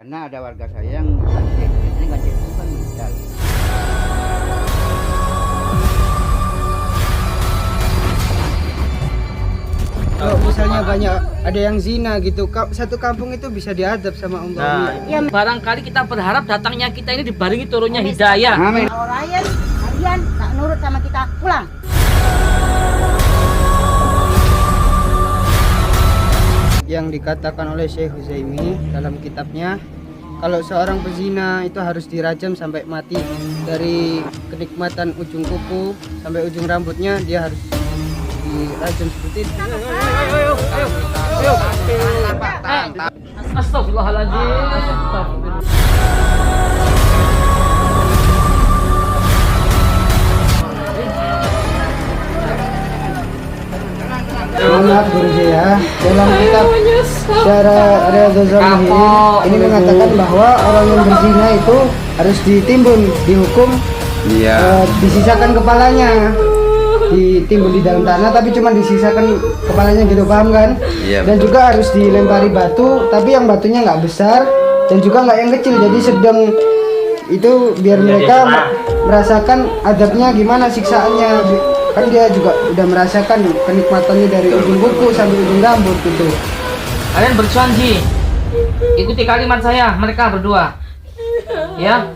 Karena ada warga saya yang gancet, biasanya gancet itu kan meninggal. Kalau misalnya banyak ada yang zina gitu, satu kampung itu bisa diadab sama Allah. Nah, Ya, barangkali kita berharap datangnya kita ini dibarengi turunnya hidayah. Amin. kalau rakyat kalian tak nurut sama kita, pulang. Yang dikatakan oleh Syekh Huzaimi dalam kitabnya, kalau seorang pezina itu harus dirajam sampai mati. Dari kenikmatan ujung kuku sampai ujung rambutnya dia harus dirajam seperti itu. Astagfirullahaladzim. Astagfirullah. Maaf guru saya, dalam kitab Syarah Riyadhuz Shalihin ini mengatakan bahwa orang yang berzina itu harus ditimbun, dihukum, disisakan kepalanya, ditimbun di dalam tanah, tapi cuma disisakan kepalanya gitu, paham kan? Iya. Dan juga harus dilempari batu, tapi yang batunya nggak besar dan juga nggak yang kecil, jadi sedang itu biar mereka merasakan adabnya gimana, siksaannya. Kan dia juga udah merasakan kenikmatannya dari ujung kuku sampai ujung rambut gitu. Kalian berjanji ikuti kalimat saya, mereka berdua. Ya.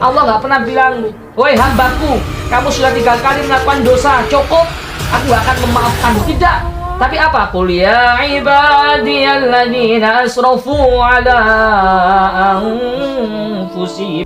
Allah nggak pernah bilang, woi hambaku, kamu sudah 3 kali melakukan dosa, cukup, aku nggak akan memaafkan. Tidak. Tapi apa? Qul ya ibadiyalladzina asrafu ala anfusihim.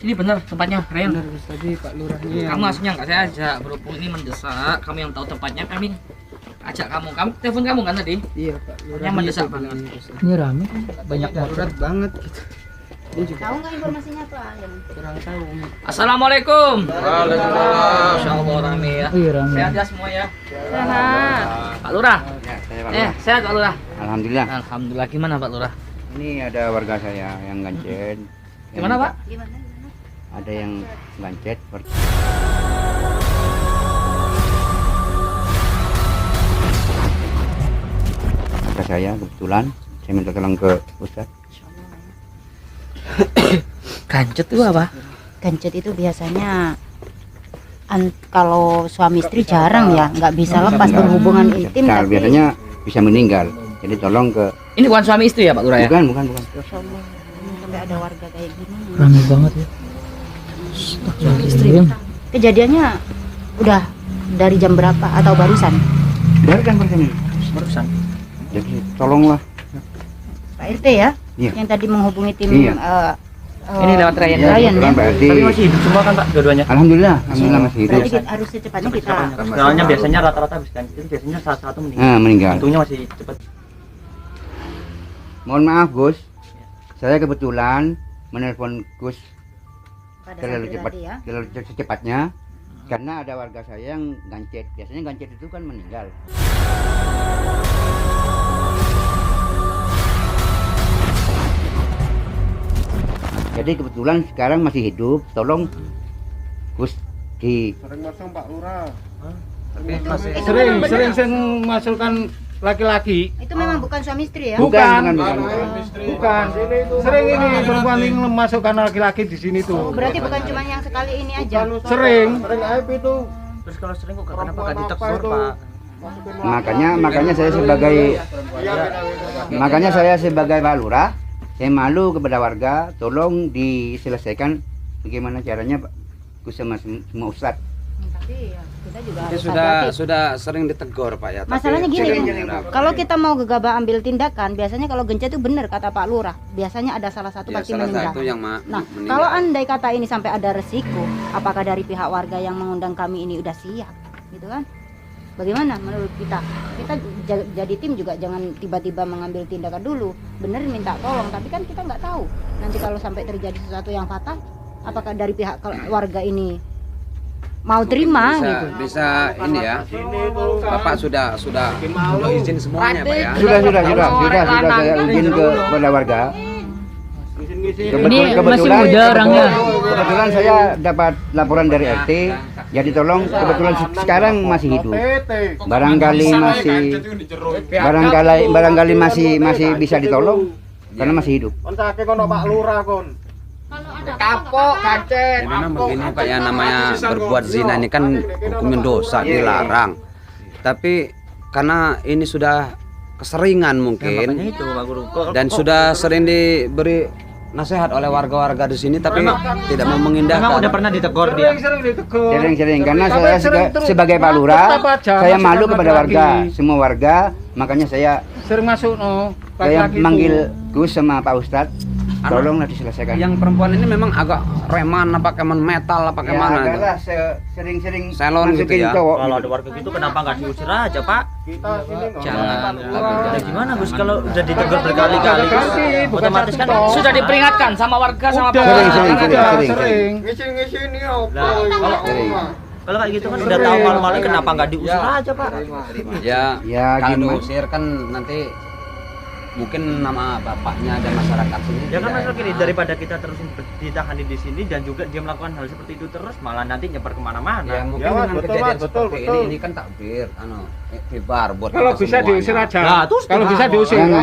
Ini benar tempatnya, Ren. Benar Gus, tadi Pak Lurahnya. Kamu aslinya nggak saya ajak, berhubung ini mendesak, kamu yang tahu tempatnya, kami ajak kamu. Kamu telepon kamu kan tadi? Iya Pak Lurahnya. Yang mendesak itu banget. bilang, Gus. Ini rame kan banyak Darurat banget gitu. Dia juga Tahu nggak informasinya apa? kurang tahu. Assalamualaikum. Waalaikumsalam. Masya Allah rame ya. Oh iya rame. Sehat ya semua ya. Sehat. Pak Lurah. Ya, saya Pak Lurah. Sehat Pak Lurah. Alhamdulillah. Alhamdulillah. Gimana Pak Lurah? Ini ada warga saya yang gancet. Gimana Pak? Gimana? Ada yang gancet. Warga saya kebetulan saya minta tolong ke Ustaz. Gancet itu apa? Gancet itu biasanya kalau suami istri jarang ya, nggak bisa lepas berhubungan intim. Nah, Tapi biasanya bisa meninggal. Jadi tolong ke Ini bukan suami istri ya Pak Lurah ya? bukan. Masya Allah, sampai ada warga kayak gini. Rame banget ya. Suami istri. Kejadiannya udah dari jam berapa atau barusan? Dari kan ini. Barusan. Jadi tolonglah. Pak RT ya, Iya. yang tadi menghubungi tim. Iya. Ini lewat Ryan. Ya, Ryan, kebetulan ya? Pak Edi. Tapi masih hidup semua kan Pak dua-duanya? Alhamdulillah masih hidup. Berarti harus secepatnya kita. Soalnya biasanya rata-rata habis gancet itu biasanya satu meninggal. Meninggal. Untungnya masih cepat. Mohon maaf Gus, saya kebetulan menelpon Gus Pada terlalu saat cepat, tadi ya. terlalu secepatnya karena ada warga saya yang gancet. Biasanya gancet itu kan meninggal. Jadi kebetulan sekarang masih hidup. Tolong Gus di Sering masuk Pak Lurah. Sering masukkan laki-laki. Itu memang bukan suami istri ya? bukan. Bukan. Sering ini perempuan yang memasukkan laki-laki di sini Oh, tuh. berarti bukan cuma yang sekali ini aja. Sering aib itu. Terus kalau sering kok kenapa nggak ditegur Pak? Makanya saya sebagai Pak Lurah, saya malu kepada warga, tolong diselesaikan bagaimana caranya Pak Gus sama semua ustadz. Iya, kita juga Tapi harus sudah hati-hati. sering ditegur Pak ya. Tapi Masalahnya gini, sering Bang. menyerap. Kalau kita mau gegabah ambil tindakan, biasanya kalau gencet itu benar kata Pak Lurah. Biasanya ada salah satu Ya, pasti salah meninggal. satu yang Nah, meninggal. kalau andai kata ini sampai ada resiko, apakah dari pihak warga yang mengundang kami ini udah siap, gitu kan? Bagaimana menurut kita? Kita jadi tim juga jangan tiba-tiba mengambil tindakan dulu. Bener minta tolong, tapi kan kita nggak tahu. Nanti kalau sampai terjadi sesuatu yang fatal, apakah dari pihak warga ini mau terima bisa, gitu? bisa ini ya. Bapak sudah izin semuanya Pak ya. Sudah saya izin kepada warga. Ini masih muda orangnya. Kebetulan saya dapat laporan dari RT, jadi tolong kebetulan sekarang masih hidup. Barangkali masih bisa ditolong karena masih hidup. Kapok, kacet. Ya, memang begini Pak ya, namanya berbuat zina ini kan hukumnya dosa, dilarang. Tapi karena ini sudah keseringan mungkin itu Pak Guru. dan sudah sering diberi nasihat oleh warga-warga di sini tapi tidak mau mengindahkan. Memang udah pernah ditegur dia. Sering karena saya sebagai Pak Lurah, saya malu kepada warga, semua warga, makanya saya Sering masuk saya manggil Gus sama Pak Ustadz, tolonglah diselesaikan. Yang perempuan ini memang agak reman apa keman metal apa Ya, kemana itu. adalah sering-sering Salon gitu masukin ya. cowok. Kalau ada warga gitu kenapa nggak diusir aja Pak? Jangan. Ya gimana Gus kalau udah ditegur berkali-kali Gus? Otomatis kan Sudah diperingatkan sama warga sama Pak. Sering. kalau kayak gitu kan udah tahu malu-malu kenapa nggak diusir aja Pak? Ya, Ya, kalau gimana? diusir kan nanti mungkin nama bapaknya dan masyarakat sini. Ya kan tidak masalah gini, enak. daripada kita terus ditahani di sini dan juga dia melakukan hal seperti itu terus malah nanti nyebar kemana-mana. Ya mungkin dengan kejadian seperti ini kan takbir, kibar buat Kalau kita bisa semuanya. diusir aja. Nah, terus Kalau bisa diusir. Jangan.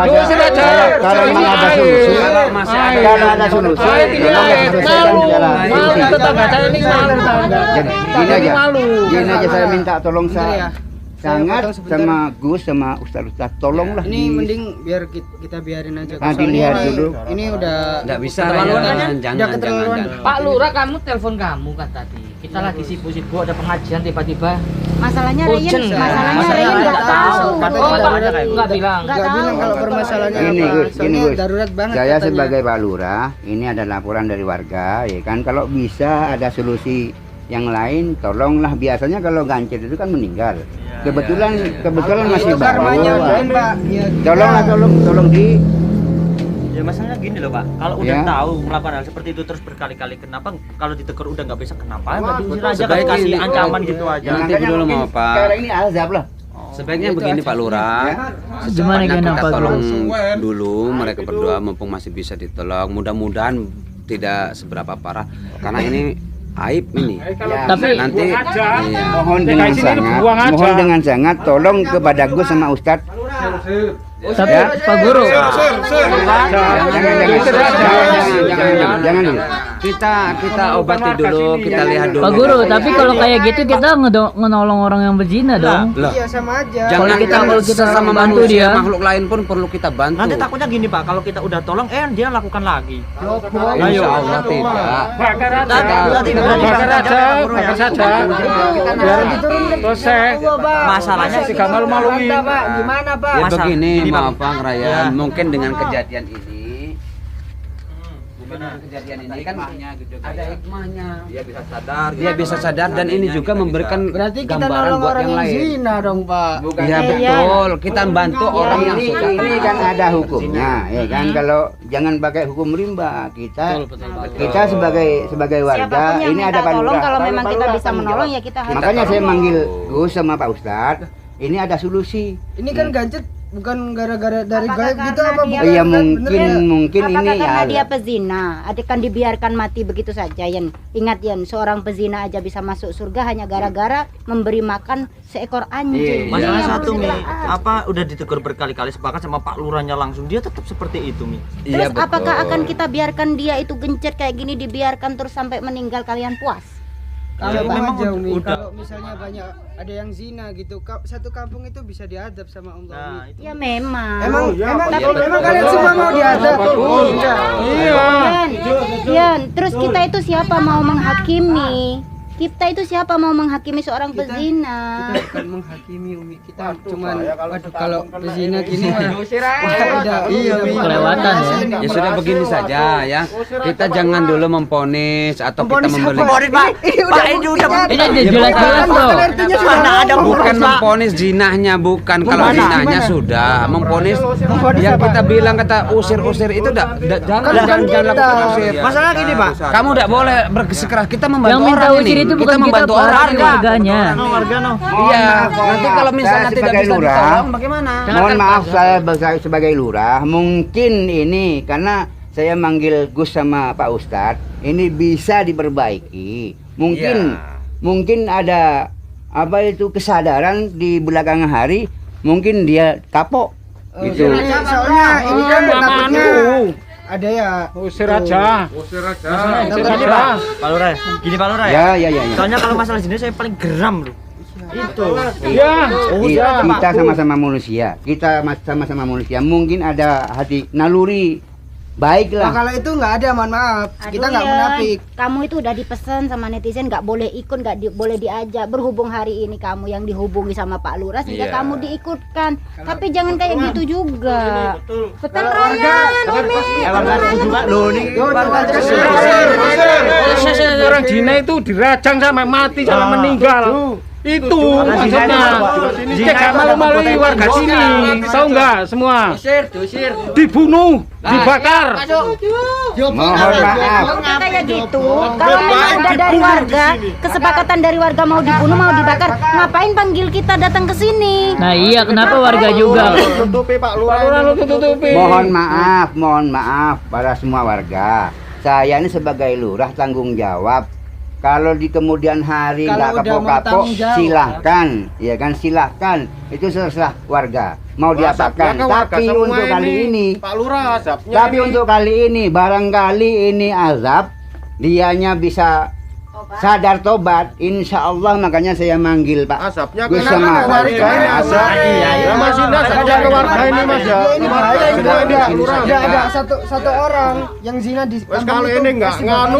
Diusir aja. Kalau memang ada solusi, Kalau masih ada kalau ada solusi, tolong diselesaikan secara solusi. tetangga saya ini malu. Jadi gini aja saya minta tolong sangat sama Gus sama Ustadz tolonglah Ini mending biar kita biarin aja. Nah, dilihat dulu. Ini udah Nggak bisa Keterlaluan ya, kan? jangan. Pak Lurah, kamu telepon kamu kan tadi. Kita lagi sibuk-sibuk ada pengajian tiba-tiba. Masalahnya Urgent. Ryan, masalahnya Masalahnya Ryan nggak nggak tahu. tahu. Katanya Oh, Pak ada kayak nggak bilang. Nggak tahu. bilang kalau permasalahannya Gini apa. Gus, Soalnya Gus. darurat banget Saya katanya. sebagai Pak Lurah, ini ada laporan dari warga, ya kan. Kalau bisa ada solusi yang lain, tolonglah. Biasanya kalau gancet itu kan meninggal. Kebetulan masih Itu karmanya baru. mungkin, Pak. Ya, Tolonglah, tolong di. Ya masalahnya gini loh Pak, kalau udah Ya. tahu melakukan hal seperti itu terus berkali-kali kenapa kalau ditegur udah nggak bisa kenapa nggak diusir betul. aja Sebaiknya kasih ini- ancaman gitu aja. Nanti Makanya dulu mungkin mau, Pak. sekarang ini azab lah. Sebaiknya begini Pak Lurah, Gimana secepatnya gimana, kita Pak tolong Lurah? dulu mereka berdua mumpung masih bisa ditolong. Mudah-mudahan tidak seberapa parah karena ini aib ini. Ya, Tapi Nanti iya. mohon dengan sangat tolong kepada Gus sama Ustadz. tapi Ya. Pak Guru, Jangan dulu. Kita obati dulu, kita lihat dulu. Pak Guru, tapi kalau kayak gitu kita ngenolong orang yang berzina dong. Lah, Iya sama aja. jangan kalau kita sama bantu manusia, dia. makhluk lain pun perlu kita bantu. Nanti takutnya gini Pak, kalau kita udah tolong dia lakukan lagi. Insya Allah tidak. Bakar Nanti Bakar aja, bakar saja. Biar selesai. Masalahnya sih malu-maluin. Gimana Pak? Ya Masa- begini, gini, Pak. maaf Bang Ryan, Ya. mungkin dengan kejadian ini kan ada hikmahnya. Dia bisa sadar dan ini juga memberikan Berarti kita gambaran nolong buat orang yang yang lain. zina dong, Pak. Iya betul, kita bantu orang yang ini, sudah ini kan ada hukumnya, ya kan. Kalau jangan pakai hukum rimba, kita sebagai warga Siapapun yang ini minta ada Pak tolong, Lurah. kalau memang Pak kita Lurah bisa tanggung menolong jawab. ya kita harus. Makanya saya manggil Gus sama Pak Ustadz. Ini ada solusi. Ini kan gancet bukan gara-gara dari Apakah gaib gitu karena apa dia- bukan? Iya Kan bener ya? mungkin Apakah ini karena ya. dia pezina, akan dibiarkan mati begitu saja, Yan? Ingat Yan, seorang pezina aja bisa masuk surga hanya gara-gara memberi makan seekor anjing. Iya. Masalah Ini satu harus Mi, ditelaah. apa udah ditegur berkali-kali sepakat sama Pak Lurahnya langsung dia tetap seperti itu Mi. Iya, Terus apakah betul. akan kita biarkan dia itu gencet kayak gini, dibiarkan terus sampai meninggal, kalian puas? Kalau Ya, memang aja Umi, udah- kalau misalnya banyak ada yang zina gitu, satu kampung itu bisa diadab sama Allah. Nah, Umi. itu Ya memang. Emang kalian semua mau diadab? Yan, Yan, terus kita itu siapa mau menghakimi? Kita itu siapa mau menghakimi seorang pezina? Kita bukan menghakimi Umi, kita cuman kalau pezina gini mah iya kelewatan ya. Ya sudah begini saja ya. Kita jangan dulu memponis atau kita membeli. Pak ini udah Ini jelas-jelas loh. mana ada Bukan memponis zinahnya, bukan. Kalau zinahnya sudah memponis yang kita bilang kata usir-usir itu jangan lakukan usir. Masalah gini, Pak. Kamu tidak boleh bersikeras. Kita membantu Yang minta orang usir ini. itu Kita bukan kita, membantu Pak, orang. tapi warganya. Warga no. Iya. Nanti kalau misalnya Saya tidak sebagai bisa lurah, ditolong bagaimana? Mohon maaf saya sebagai lurah, mungkin ini karena saya manggil Gus sama Pak Ustadz, ini bisa diperbaiki. Mungkin ada apa itu kesadaran di belakangan hari, mungkin dia kapok gitu. Soalnya ini kan takutnya ada ya Usir aja. Pak Lurah. Gini Pak Lurah Ya. Soalnya kalau masalah sini saya paling geram loh. Itu. Ya. Kita sama-sama manusia. Kita sama-sama manusia. Mungkin ada hati naluri baik Nah, lah. kalau itu nggak ada, mohon maaf. Kita nggak Aduh, munafik. Kamu itu udah dipesan sama netizen nggak boleh ikut, boleh diajak. Berhubung hari ini kamu yang dihubungi sama Pak Lurah sehingga Iya. kamu diikutkan. Tapi jangan kayak gitu juga. Betul Ryan, Umi. Orang Cina itu dirajang sampai mati sampai meninggal. Itu maksudnya. Jika malu-malui warga sini, tahu nggak semua? Dibunuh, dibakar. Mohon maaf. Kayak gitu. Kalau memang udah dari warga, kesepakatan dari warga mau dibunuh, mau dibakar, ngapain panggil kita datang ke sini? Nah iya, kenapa warga juga? Pak Lurah lu tutupi. Mohon maaf pada semua warga. Saya ini sebagai lurah tanggung jawab. Kalau di kemudian hari Kalau nggak udah mau kapok-kapok, tanggung jawab. silahkan, ya kan silahkan. Itu terserah warga mau diapakan. Tapi untuk kali ini, Pak Lurah azabnya. tapi untuk kali ini barangkali ini azab, dianya bisa sadar tobat, insya Allah. Makanya saya manggil Pak Asapnya Gus sama Pak warga ini Ustadz. asap. Ya Mas Indah saja ke warga ini Mas ya. Ini bahaya, ini nggak ada satu orang yang zina di Wes kalau ini nggak nganu,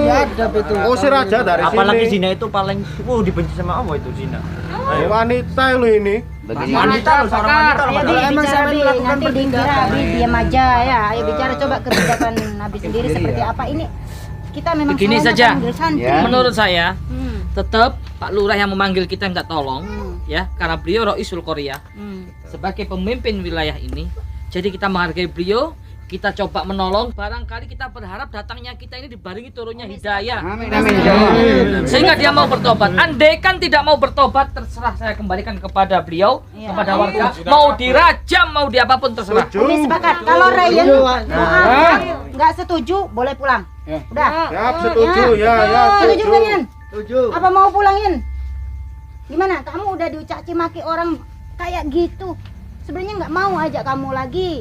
usir aja dari sini. Apalagi zina itu paling dibenci sama Allah itu zina. Wanita lu ini. Begini. Wanita loh, seorang wanita loh. Ayo Kalau Bi, emang bicara sampai Bi, melakukan nanti dikira Bi diam aja ya. Ayo bicara coba kebijakan Nabi sendiri seperti apa ini. Kita memang Begini soalnya saja. panggil santri. Ya. Menurut saya, Hmm, tetap Pak Lurah yang memanggil kita minta tolong, Hmm. ya, karena beliau Roisul Korea sebagai pemimpin wilayah ini. Jadi kita menghargai beliau, kita coba menolong. Barangkali kita berharap datangnya kita ini dibarengi turunnya hidayah, Amin. Amin. sehingga dia mau bertobat. Andai kan tidak mau bertobat, terserah, saya kembalikan kepada beliau, Iya. kepada warga. Mau dirajam, mau diapapun terserah. Umi sepakat. Kalau Ryan nggak setuju, boleh pulang. Udah. Ya, setuju ya, Setuju setuju. kalian? Apa mau pulangin? Gimana? Kamu udah dicaci maki orang kayak gitu. Sebenarnya nggak mau ajak kamu lagi.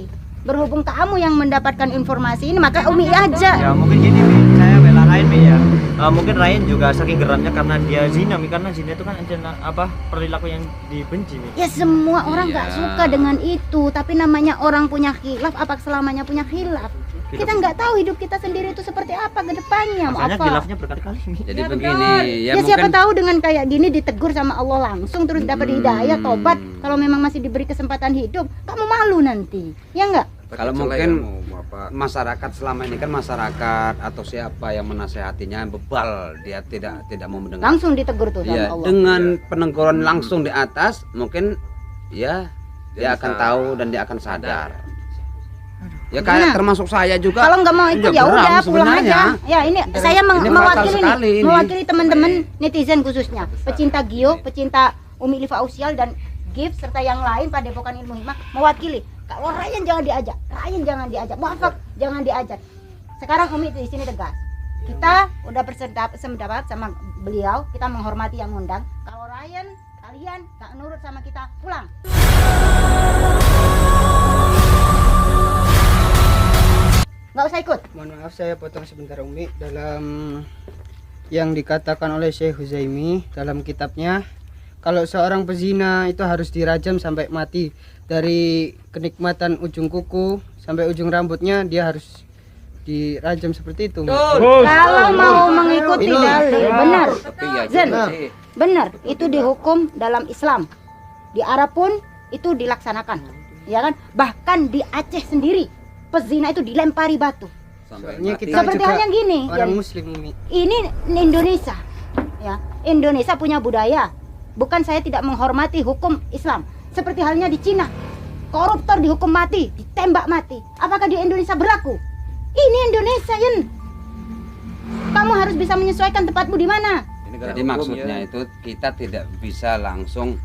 Berhubung kamu yang mendapatkan informasi ini, maka Umi aja. Ya mungkin gini Mi, saya bela Ryan Mi ya. Mungkin Ryan juga saking geramnya karena dia zina Mi, karena zina itu kan apa perilaku yang dibenci Mi. Ya semua orang nggak suka dengan itu, tapi namanya orang punya khilaf, apa selamanya punya khilaf? Kita nggak tahu hidup kita sendiri itu seperti apa ke depannya, mau Makanya apa? khilafnya berkali-kali Mi. Jadi begini, Ya, ya siapa mungkin tahu dengan kayak gini ditegur sama Allah langsung terus dapat hidayah, tobat. Kalau memang masih diberi kesempatan hidup, kamu malu nanti. Ya enggak? kalau mungkin masyarakat selama ini kan masyarakat atau siapa yang menasehatinya bebal, dia tidak mau mendengar. Langsung ditegur tuh sama Ya, Allah. dengan peneguran langsung di atas mungkin ya dia akan tahu dan dia akan sadar. Ya kayak Nah, termasuk saya juga. Kalau nggak mau ikut ya ya geram udah pulang sebenarnya. aja. Ya ini saya ini fatal mewakili sekali nih, ini. mewakili teman-teman netizen khususnya, pecinta Gio, pecinta Umi Liva Ausial dan Gift serta yang lain Padepokan Ilmu Hikmah mewakili. Kalau Ryan jangan diajak, Ryan jangan diajak, Muafak jangan diajak. Sekarang Umi di sini tegas. Kita udah bersependapat sama beliau, kita menghormati yang ngundang. Kalau Ryan kalian nggak nurut sama kita, pulang. Nggak usah ikut. Mohon maaf saya potong sebentar Umi. Dalam yang dikatakan oleh Syekh Huzaimi dalam kitabnya, kalau seorang pezina itu harus dirajam sampai mati. Dari kenikmatan ujung kuku sampai ujung rambutnya dia harus dirajam seperti itu. Kalau mau mengikuti dalil, benar. Zen, benar. Itu dihukum dalam Islam. Di Arab pun itu dilaksanakan, ya kan? Bahkan di Aceh sendiri, pezina itu dilempari batu. Soalnya kita Seperti juga halnya gini, orang Jen. Muslim, Umi. Ini Indonesia, ya. Indonesia punya budaya. Bukan saya tidak menghormati hukum Islam. Seperti halnya di Cina, koruptor dihukum mati, ditembak mati. Apakah di Indonesia berlaku? Ini Indonesia, Yen. Kamu harus bisa menyesuaikan tempatmu di mana. Jadi maksudnya itu kita tidak bisa langsung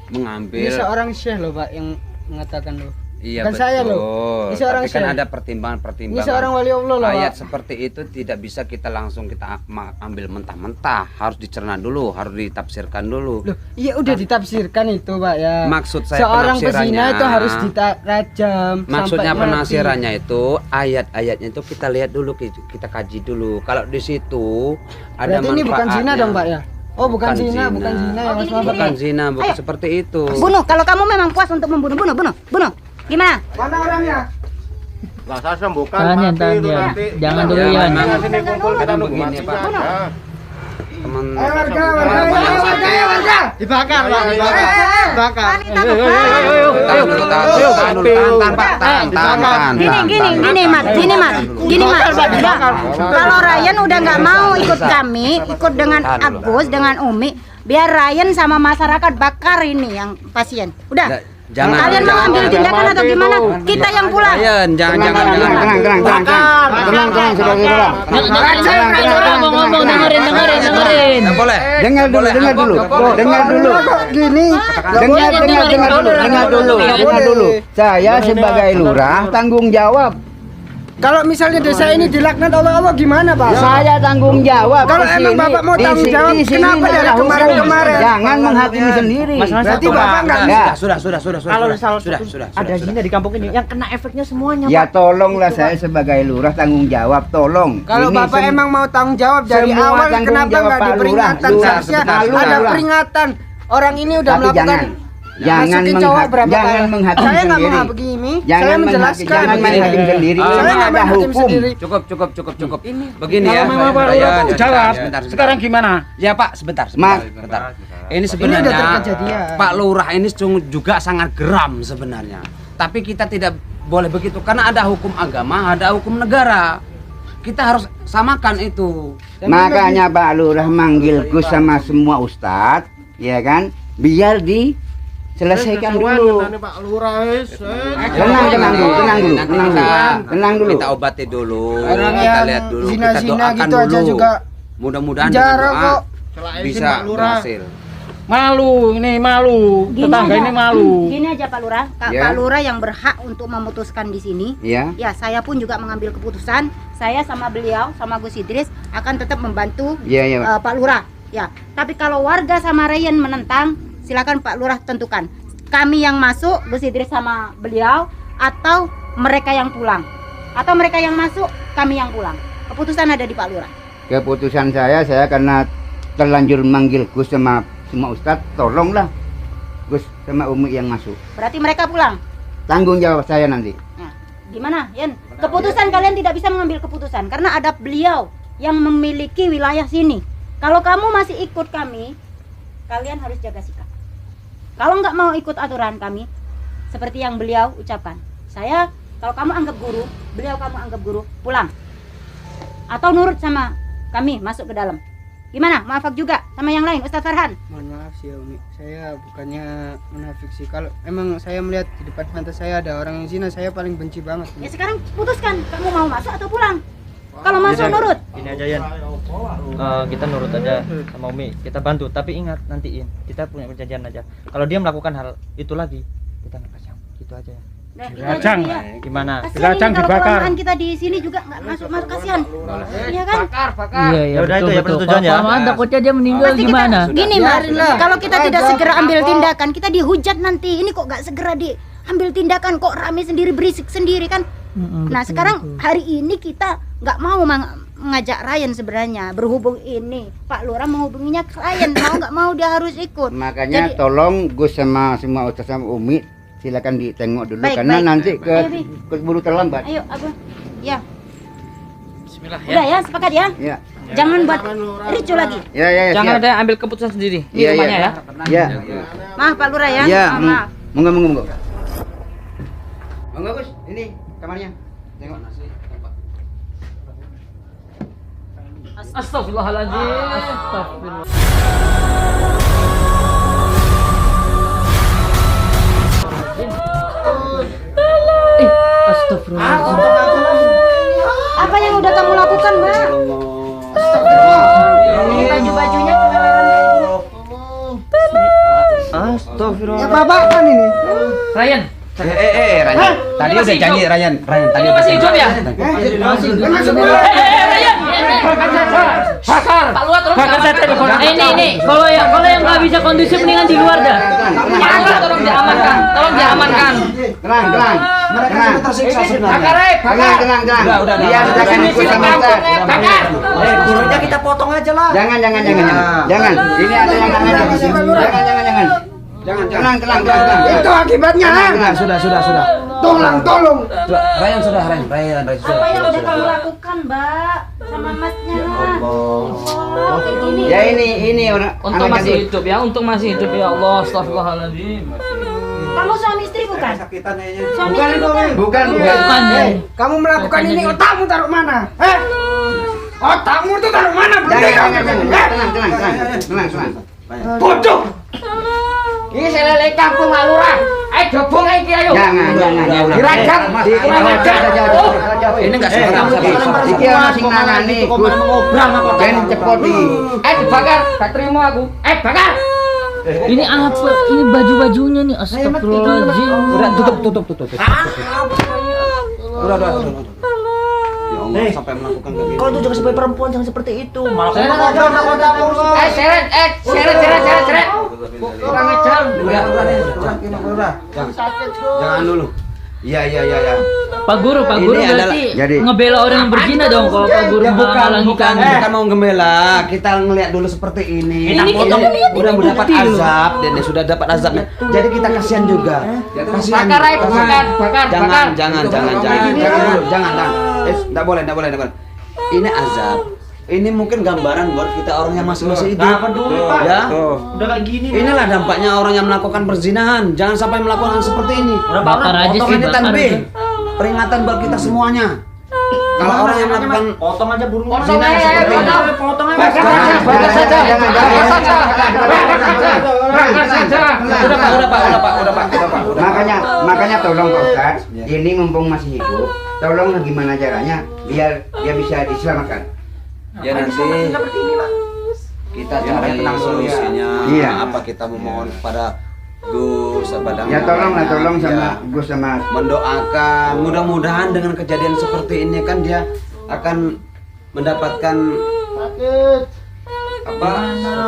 mengambil. Ini seorang syekh loh Pak yang mengatakan loh. Iya Bukan betul. saya loh. Ini seorang Tapi kan syekh. ada pertimbangan-pertimbangan. Ini seorang wali Allah loh Ayat Pak. seperti itu tidak bisa kita langsung kita ambil mentah-mentah. Harus dicerna dulu, harus ditafsirkan dulu. Loh, iya udah ditafsirkan itu Pak ya. Maksud saya seorang penafsirannya. pezina itu harus dirajam. Maksudnya sampai mati. penafsirannya itu ayat-ayatnya itu kita lihat dulu, kita kaji dulu. Kalau di situ ada Berarti ini bukan zina manfaatnya. dong Pak ya? Oh bukan zina, bukan zina ya Mas Muhammad. Bukan zina, bukan Ayo. seperti itu. Bunuh, kalau kamu memang puas untuk membunuh, bunuh. Gimana? Mana orangnya? Lah saya sembuhkan Tahan, mati tahan, itu ya. nanti. Jangan dulu, Ya, Yan. memang sini kumpul kita nunggu Begini, mati Pak. saja. Teman Dibakar Pak, dibakar. Dibakar. tahan dulu, tahan, Pak, tahan. Gini, Mat. Udah. Kalau Ryan udah nggak mau ikut kami, ikut dengan Tahan dulu. Agus, dengan Umi, biar Ryan sama masyarakat bakar ini yang pasien. Udah. Jangan, Kalian mau ambil tindakan atau gimana? Kita yang pulang. Ryan, jangan. Tenang, sudah. Jangan ngomong, dengerin. Nggak boleh. Dengar dulu. Gini. Dengar dulu. Saya sebagai lurah tanggung jawab. Kalau misalnya desa ini dilaknat Allah gimana Pak? Saya tanggung jawab. Kalau di emang sini. Bapak mau Di tanggung sini- jawab, di sini kenapa dari adalah hukum. kemarin-kemarin? Jangan menghakimi sendiri. Berarti Bapak nggak Sudah. Kalau salah Sudah. ada zina di kampung ini yang kena efeknya semuanya Ya tolonglah saya sebagai lurah tanggung jawab, tolong. Kalau Ini Bapak emang mau tanggung jawab dari semua awal tanggung kenapa jawab nggak Pak diperingatan? Lurah. Seharusnya Sebentar, ada Lurah. peringatan. Orang ini udah Tapi melakukan masukin cowok berapa jangan kali? menghakimi Saya nggak sendiri. menghakimi, Jangan saya menjelaskan. Jangan main hakim sendiri. Saya Ini nggak ada main hakim hukum. sendiri. Cukup. Begini ya. Kalau memang Pak Lurah Ryan, tuh jawab. sebentar. Sekarang gimana? Ya Pak, sebentar. Ini sebenarnya udah terkejadian. Pak Lurah ini juga sangat geram sebenarnya. Tapi kita tidak boleh begitu karena ada hukum agama, ada hukum negara. Kita harus samakan itu. Makanya Pak Lurah manggil Gus sama semua ustadz, ya kan? Biar diselesaikan dulu. Pak Lurah. Tenang dulu. Kita obati dulu. Orang Kita yang lihat dulu. Kita zina-zina doakan gitu aja dulu. juga Mudah-mudahan penjara dengan doa kok. bisa berhasil. Malu, tetangga ini malu. Gini aja Pak Lurah, Ya. Pak Lurah yang berhak untuk memutuskan di sini. Ya. Ya, saya pun juga mengambil keputusan. Saya sama beliau, sama Gus Idris akan tetap membantu Iya, Pak. Pak Lurah. Ya, tapi kalau warga sama Ryan menentang, silakan Pak Lurah tentukan. Kami yang masuk, Gus Idris sama beliau, atau mereka yang pulang, atau mereka yang masuk, kami yang pulang. Keputusan ada di Pak Lurah. Keputusan saya karena terlanjur manggil Gus sama semua ustadz, tolonglah Gus sama Umi yang masuk. Berarti mereka pulang. Tanggung jawab saya nanti. Nah, gimana, Yen? Keputusan kalian tidak bisa mengambil keputusan karena ada beliau yang memiliki wilayah sini. Kalau kamu masih ikut kami, kalian harus jaga sikap. Kalau nggak mau ikut aturan kami, seperti yang beliau ucapkan, kalau kamu anggap guru, beliau kamu anggap guru, pulang. Atau nurut sama kami masuk ke dalam. Gimana? Muafak juga sama yang lain, Ustadz Farhan? Mohon maaf sih Umi, saya bukannya munafik sih. Kalau emang saya melihat di depan mata saya ada orang yang zina, saya paling benci banget. Ya sekarang putuskan, kamu mau masuk atau pulang? Kalau masuk nurut. Ini aja Yan. Kita nurut aja sama Umi, kita bantu. Tapi ingat nantiin, kita punya perjanjian aja. Kalau dia melakukan hal itu lagi, kita nggak kasih ampun. Gitu aja ya. Nah, itu Dirajang. aja dia. Gimana? Kasihan Dirajang, ini kalau dibakar. kelemahan kita di sini juga nggak masuk kasihan. Iya kan? Iya, Ya udah, itu ya persetujuan ya. Kelamaan takutnya dia meninggal Pasti gimana? Gini Mas, Biarinlah. kalau kita tidak Aja, segera ambil kok. tindakan, kita dihujat nanti. Ini kok nggak segera diambil tindakan, kok rame sendiri, berisik sendiri kan? Nah sekarang hari ini kita nggak mau mengajak Ryan sebenarnya, berhubung ini Pak Lurah menghubunginya ke Ryan, mau nggak mau dia harus ikut. Makanya Jadi- tolong Gus sama semua ustadz sama Umi silakan ditengok dulu Baik, karena baik. nanti Ayo, Bi. keburu terlambat. Ayo, Agung. Ya. Bismillah ya. Udah ya, sepakat ya. Ya. Jangan buat ricu lagi. Ya, ya, ya. Jangan siap. ada yang ambil keputusan sendiri di Iya, rumahnya iya. ya. Ya. Maaf Pak Lurah ya. Ya, Maaf. monggo, monggo, monggo. Monggo, Gus. Ini kamarnya. Tengok. Astagfirullahaladzim. Astagfirullah. Astagfirullahaladzim. Apa yang udah kamu lakukan, Mbak? Ini baju-bajunya keleleran kayak gini. Ya bapak kan ini. Ryan, Ryan. Tadi udah janji Ryan. Ryan tadi ini masih hidup ya? Ryan. Bakar. Pak Luar tolong jangan. Ini. Kalau yang nggak bisa kondusif mendingan di luar dah. Jangan, tolong diamankan. Tolong diamankan. Tenang, tenang. Mereka Tenang. juga tersiksa sebenarnya. Bakar, Tenang, tenang, tenang. Udah. Biar jangan ikut sama Ustaz. Bakar. Gurunya kita potong aja lah. Jangan. Jangan. Ini ada yang namanya. Jangan. Tenang, tenang. Itu akibatnya. Tenang. Sudah. Tolong. Ryan sudah. Ryan sudah. Apa yang udah kamu lakukan, Mbak? Sama masnya. Allah, kayak gini. Ya ini orang Untung anak masih gadis. hidup ya, untung masih hidup ya Allah. Astagfirullahaladzim. Kamu suami istri bukan? Suami Bukan istri itu, bukan? bukan. Kamu melakukan ini otakmu taruh mana? Otakmu tuh taruh mana? Jangan. Tenang. Bodoh. Ini selele kampung Alurah. Ayo dobong iki ayo. Jangan. Dirajam. Ini enggak sekarang. Iki masing nangani, Gus. Ben cepot iki. Dibakar, gak terima aku. Bakar. Ini apa? Ini baju-bajunya nih. Astagfirullahaladzim. Udah tutup. Udah. Ya Allah, sampai melakukan kayak Kau gitu. tuh juga sebagai perempuan jangan seperti itu. Malah Seret. Kurang ajar. Udah. Jangan dulu. Iya. Pak Guru Ini berarti jadi- ngebela orang yang berzina dong kalau Pak Guru menghalangi bukan kami. kita mau gembela, kita ngelihat dulu seperti ini. Ini kita lihat udah ini mendapat bukti loh. azab dan dia sudah dapat azabnya. Jadi kita kasihan juga. Kasihan. Bakar, bakar. Jangan. Enggak boleh. Ini azab. Ini mungkin gambaran buat kita orang yang masih hidup. Ya. Udah kayak gini. Inilah dampaknya orang yang melakukan perzinahan. Jangan sampai melakukan hal seperti ini. Bakar aja sih, Ini bakar tanbih. aja. Peringatan buat kita semuanya. Kalau orang yang melakukan potong aja burung. zina seperti ini. Potong aja. Bakar saja. Udah Pak. Makanya tolong Pak Ustaz, ini mumpung masih hidup, tolong gimana caranya biar dia bisa diselamatkan. Ya nanti kita cari solusinya. Iya. Apa kita memohon kepada Gus Abadang? Ya tolong sama Ya. Gus sama Mendoakan. Mudah-mudahan dengan kejadian seperti ini kan dia akan mendapatkan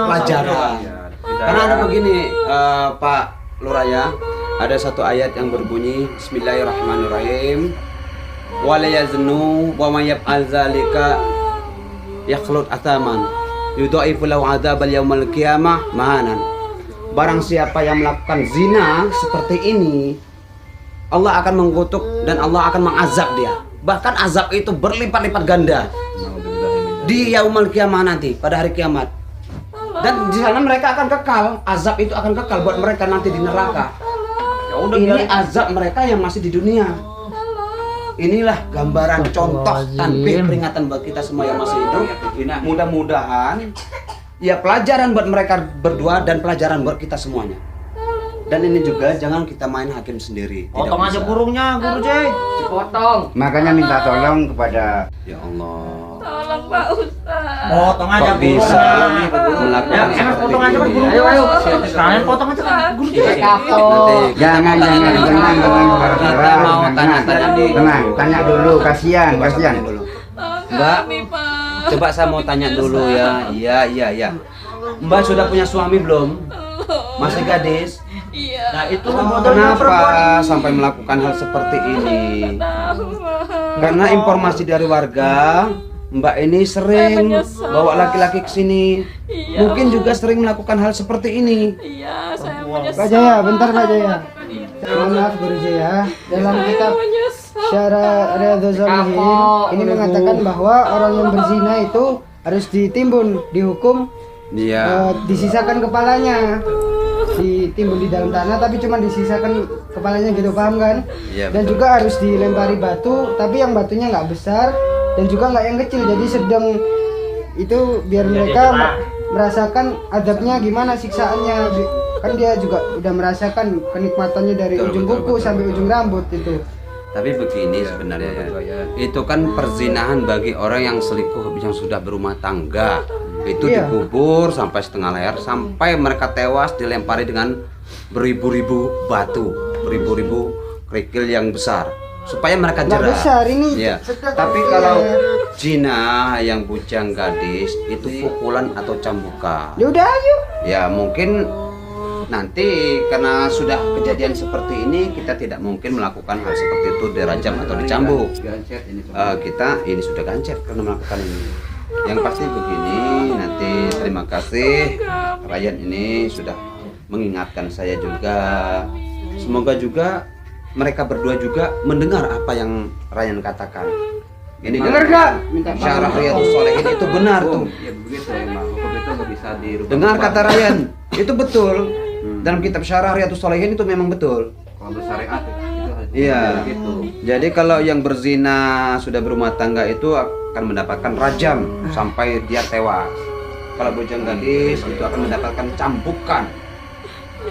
pelajaran. Karena ada begini Pak Luraya, ada satu ayat yang berbunyi Bismillahirrahmanirrahim. Wala yaznu wa may yaf'al zalika yakhlut ataman yudhaifu lahu adzabal yaumil qiyamah mahanan. Barang siapa yang melakukan zina seperti ini, Allah akan mengutuk dan Allah akan mengazab dia. Bahkan azab itu berlipat-lipat ganda di yaumil qiyamah nanti, pada hari kiamat. Dan di sana mereka akan kekal, azab itu akan kekal buat mereka nanti di neraka. Ini azab mereka yang masih di dunia. Inilah gambaran contoh tanbih peringatan buat kita semua yang masih hidup. Mudah-mudahan ya pelajaran buat mereka berdua dan pelajaran buat kita semuanya. Dan ini juga jangan kita main hakim sendiri. Tidak Potong aja bisa. burungnya, Guru Jay. Potong. makanya minta tolong kepada Ya Allah. Tolong Pak Ustaz. Potong aja Kok bisa melakukan enak potong aja Mas Guru. Ayo. Kalian potong aja Guru Jay. jangan Kita mau tanya-tanya di tanya dulu, kasihan. dulu. Mbak, coba saya mau tanya dulu ya. Iya. Mbak sudah punya suami belum? Masih gadis? Iya. Nah, itu Kenapa sampai melakukan hal seperti ini? Karena informasi dari warga, Mbak ini sering bawa laki-laki ke sini. Mungkin juga sering melakukan hal seperti ini. Iya, saya Pak Jaya, bentar Pak Jaya. Mohon maaf Guru Jaya. Dalam kitab Syara Riyadhus Shalihin ini mengatakan bahwa orang yang berzina itu harus ditimbun, dihukum, disisakan kepalanya, ditimbun di dalam tanah, tapi cuma disisakan kepalanya gitu, paham kan? Dan juga harus dilempari batu, tapi yang batunya nggak besar dan juga nggak yang kecil, jadi sedang, itu biar mereka merasakan adabnya gimana, siksaannya. Kan dia juga udah merasakan kenikmatannya dari ujung kuku sampai ujung rambut itu. Tapi begini sebenarnya ya, itu kan perzinahan bagi orang yang selingkuh, yang sudah berumah tangga. Itu dikubur sampai setengah leher, sampai mereka tewas dilempari dengan beribu-ribu batu, beribu-ribu kerikil yang besar, supaya mereka jerah. Besar ini. Ya. Tapi kalau zina yang bujang gadis itu pukulan atau cambukan. Ya udah ayo. Ya mungkin nanti karena sudah kejadian seperti ini, kita tidak mungkin melakukan hal seperti itu, dirajam atau dicambuk. Kita ini sudah gancet karena melakukan ini. Yang pasti begini, nanti terima kasih Ryan ini sudah mengingatkan saya juga. Semoga juga mereka berdua juga mendengar apa yang Ryan katakan. Ini Dengar gak? Syarah Riyadhus Shalihin itu benar tuh. Ya begitu emang, hukum itu nggak bisa dirubah. Dengar kata Ryan, itu betul. Dalam kitab Syarah Riyadhus Shalihin itu memang betul. Kalau bersyariat itu harus Iya. gitu. Jadi kalau yang berzina sudah berumah tangga itu akan mendapatkan rajam sampai dia tewas. Kalau bujang gadis itu akan mendapatkan cambukan.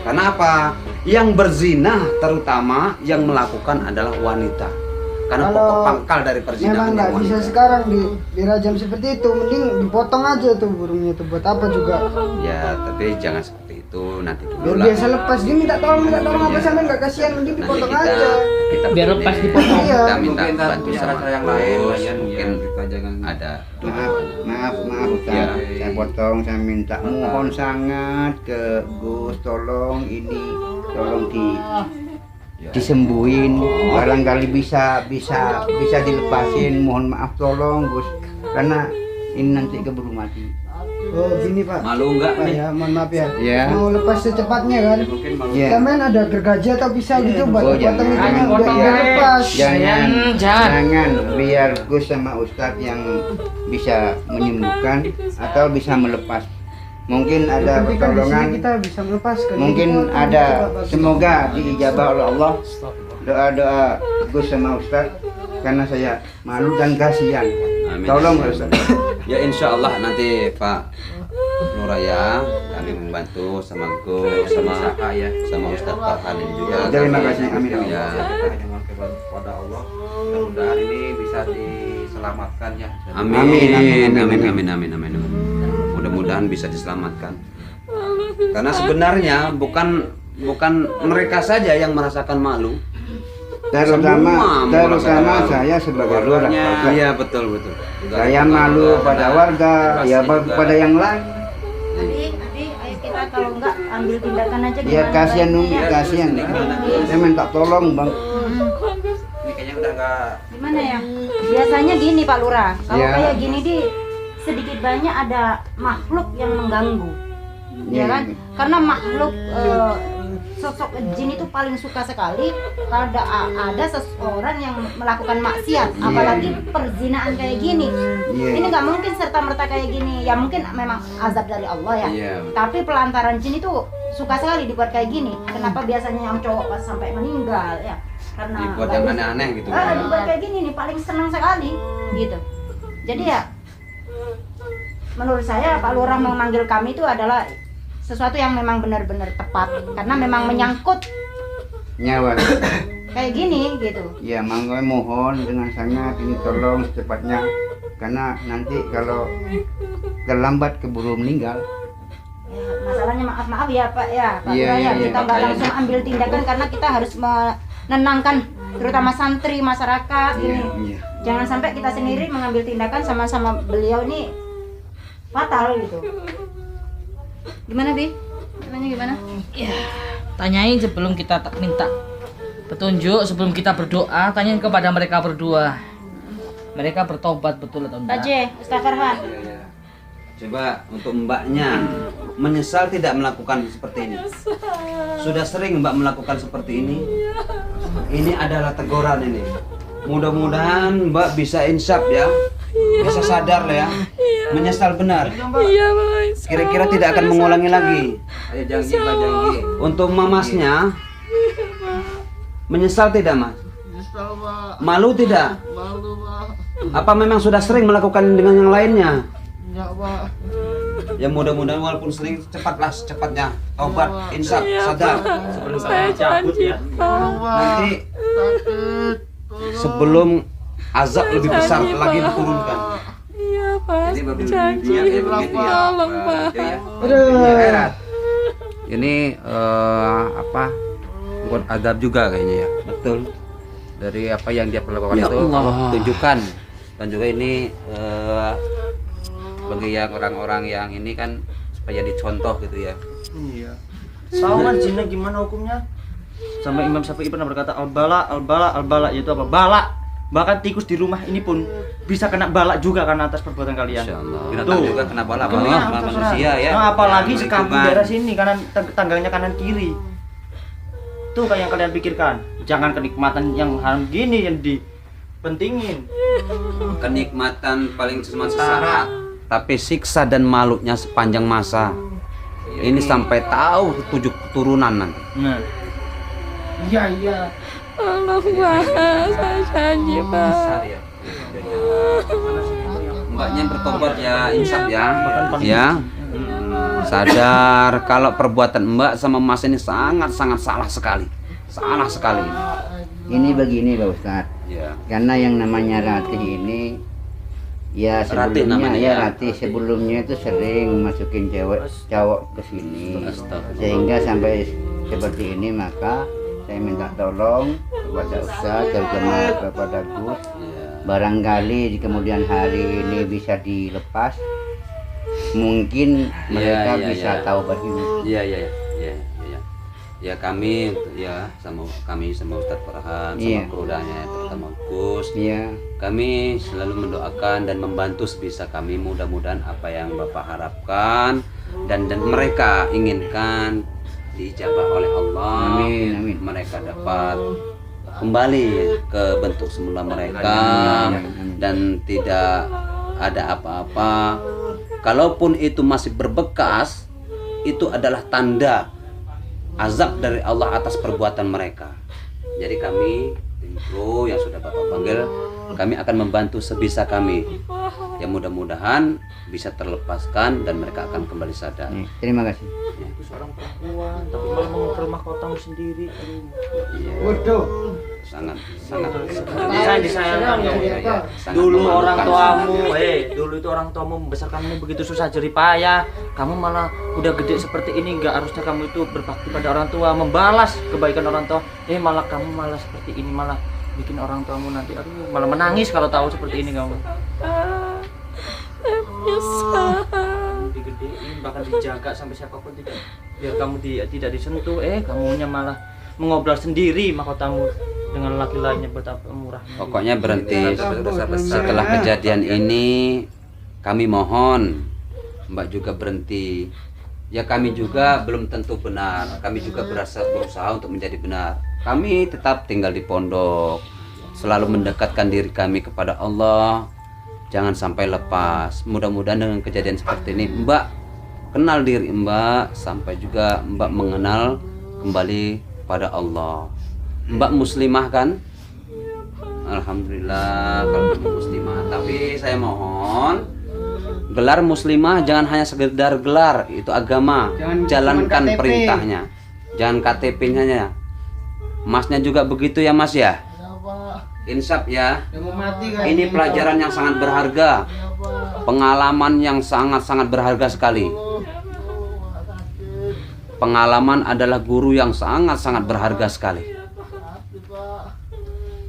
Karena apa? Yang berzina terutama yang melakukan adalah wanita. Karena Kalau pokok pangkal dari Memang perzinahan nggak yang bisa wanita. sekarang dirajam seperti itu, mending dipotong aja tuh burungnya tuh, buat apa juga? Ya, tapi jangan seperti itu, nanti dulu Biar lah. biasa lepas, dia minta tolong apa sampai nggak kasihan, mending Nanti dipotong kita, aja. kita Biar begini, lepas dipotong. Iya. kita minta Mungkin bantu punya sama cara yang lain, Gus, Ryan, mungkin ya, kita jangan ada Maaf Ustaz, Ya. saya potong, saya minta mohon sangat ke Gus, tolong ini, tolong disembuhin, barangkali bisa dilepasin, mohon maaf tolong Gus, karena ini nanti keburu mati. Oh gini Pak. malu enggak Pak nih? ya, mohon maaf ya. Ya. Mau lepas secepatnya kan? Mungkin malu. Ya. Kalian ada gergaji atau pisau gitu buat Oh, potong jangan. itunya, Potong, biar Rek. lepas. Jangan, Jangan. biar Gus sama Ustadz yang bisa menyembuhkan atau bisa melepas. Mungkin ada Tapi kan di sini pertolongan, kita bisa melepaskan. mungkin Jadi, ada, coba bagi- semoga diijabah oleh Allah doa-doa Gus sama Ustadz, karena saya malu dan kasihan. Amin. Tolong Ustadz. Ya insya Allah nanti Pak Nuraya kami membantu sama Gus sama Ustadz Farhan ini juga. Terima kasih, amin. Ya. Kita hanya mohon kepada Allah, mudah-mudahan ini bisa diselamatkan ya. Amin. Mudah-mudahan bisa diselamatkan. Karena sebenarnya bukan mereka saja yang merasakan malu. Terutama Semua merasakan malu. saya sebagai lurah. Iya betul. Saya malu pada warga, ya pada yang lain. Adik, ayo kita kalau enggak ambil tindakan aja Ya gimana kasihan baiknya, Umi, ya? kasihan. Saya minta tolong Bang. Ini kayaknya udah enggak. Gimana ya? Biasanya gini Pak Lurah, kalau Ya. kayak gini sedikit banyak ada makhluk yang mengganggu, ya kan? Karena makhluk sosok jin itu paling suka sekali kalau ada seseorang yang melakukan maksiat, apalagi perzinahan kayak gini. Ini nggak mungkin serta merta kayak gini. Ya mungkin memang azab dari Allah ya. Iya. Tapi pelantaran jin itu suka sekali dibuat kayak gini. Kenapa biasanya yang cowok pas sampai meninggal ya? Karena Dibuat yang bagus. aneh-aneh gitu. Dibuat kayak gini nih paling senang sekali gitu. Jadi ya menurut saya Pak Lurah memanggil kami itu adalah sesuatu yang memang benar-benar tepat karena memang menyangkut Nyawa. kayak gini gitu. Ya mangga mohon dengan sangat ini tolong secepatnya, karena nanti kalau terlambat keburu meninggal. Ya, masalahnya maaf ya Pak ya Pak Iya, Lurah ya, iya, kita nggak langsung ambil tindakan karena kita harus menenangkan terutama santri masyarakat ini. Iya. Jangan sampai kita sendiri mengambil tindakan sama-sama beliau ini fatal gitu. Gimana Bi? Gimana? Tanyain sebelum kita minta petunjuk, sebelum kita berdoa, tanyain kepada mereka berdua. Mereka bertobat betul atau Pak enggak? J, Ustaz Farhan. Coba untuk mbaknya, menyesal tidak melakukan seperti ini? Sudah sering mbak melakukan seperti ini? Ini adalah teguran ini. Mudah-mudahan Mbak bisa insaf ya, bisa sadar lah ya, menyesal benar. Iya, Mas. Kira-kira tidak akan mengulangi lagi. Ayo janji Mbak, janji. Untuk mamasnya, menyesal tidak Mas? Malu tidak? Apa memang sudah sering melakukan dengan yang lainnya? Ya mudah-mudahan walaupun sering, cepatlah secepatnya taubat, insaf, sadar. Sebelum saya cabut ya. Nanti sebelum azab lebih besar lagi diturunkan. Iya, Mas. Jadi baru Janji. niat ya begitu ya. Tolong, Pak. Itu ya. Aduh. Ini apa? Buat adab juga kayaknya ya. Betul. Dari apa yang dia perlakukan Ya itu Allah. tunjukkan. Dan juga ini bagi yang orang-orang yang ini kan supaya dicontoh gitu ya. Iya. Sawan zina gimana hukumnya? Sampai Imam Syafi'i pernah berkata al-bala yaitu apa? Bala. Bahkan tikus di rumah ini pun bisa kena bala juga karena atas perbuatan kalian. Insyaallah. Binatang Tuh. juga kena bala Iya, apalagi manusia ya. Nah, apalagi Yang sekampung lingkungan. daerah sini kanan tangganya kanan kiri. Tuh kayak yang kalian pikirkan. Jangan kenikmatan yang haram gini yang dipentingin. Kenikmatan paling cuma sesaat, tapi siksa dan malunya sepanjang masa. Ini sampai tahu 7 keturunan nanti. Nah, Tolong, Pak. Saya janji, Pak. Besar ya. Mbaknya bertobat ya, insaf ya. Ya. Sadar kalau perbuatan Mbak sama Mas ini sangat-sangat salah sekali. Salah sekali. Ini begini Pak Ustadz. Ya. Karena yang namanya Ratih ini ya Ratih sebelumnya namanya, ya ya. Ratih sebelumnya itu sering masukin cowok ke sini. Sehingga sampai seperti ini, maka saya minta tolong kepada Ustadz, terutama kepada Gus, barangkali di kemudian hari ini bisa dilepas, mungkin mereka ya, bisa ya. tahu bagaimana. Iya. Ya kami ya sama Ustadz Farhan, sama Iya. kerudanya terutama Gus. Iya. Kami selalu mendoakan dan membantu sebisa kami, mudah-mudahan apa yang Bapak harapkan dan mereka inginkan diijabah oleh Allah. Amin, amin. Mereka dapat kembali ke bentuk semula mereka dan tidak ada apa-apa. Kalaupun itu masih berbekas, itu adalah tanda azab dari Allah atas perbuatan mereka. Jadi kami tim kru yang sudah Bapak panggil, kami akan membantu sebisa kami. Ya mudah-mudahan bisa terlepaskan dan mereka akan kembali sadar. Terima kasih. itu seorang perempuan tapi malah mengumpul mahkotamu sendiri. Iya. Waduh. Sangat Saya disayangkan kamu. ya. Dulu orang tuamu, dulu itu orang tuamu membesarkanmu begitu susah jerih payah. Kamu malah udah gede seperti ini, nggak harusnya kamu itu berbakti pada orang tua, membalas kebaikan orang tua. Malah kamu malah seperti ini, malah bikin orang tuamu nanti malah menangis kalau tahu seperti ini kamu. Digedein, bahkan dijaga sampai siapapun tidak, biar kamu tidak disentuh. Kamunya malah mengobrol sendiri mahkotamu dengan laki lainnya, betapa murah. Pokoknya berhenti. Setelah kejadian ini kami mohon Mbak juga berhenti. Ya kami juga belum tentu benar. Kami juga berusaha untuk menjadi benar. Kami tetap tinggal di pondok, selalu mendekatkan diri kami kepada Allah. Jangan sampai lepas. Mudah-mudahan dengan kejadian seperti ini Mbak kenal diri Mbak, sampai juga Mbak mengenal kembali pada Allah. Mbak muslimah kan? Alhamdulillah kalau muslimah. Tapi saya mohon gelar muslimah jangan hanya sekedar gelar, itu agama. Jalankan KTP. perintahnya. Jangan KTP-nya ya. Masnya juga begitu ya Mas ya? Insaf ya. Ini pelajaran yang sangat berharga. Pengalaman yang sangat-sangat berharga sekali. Pengalaman adalah guru yang sangat-sangat berharga sekali.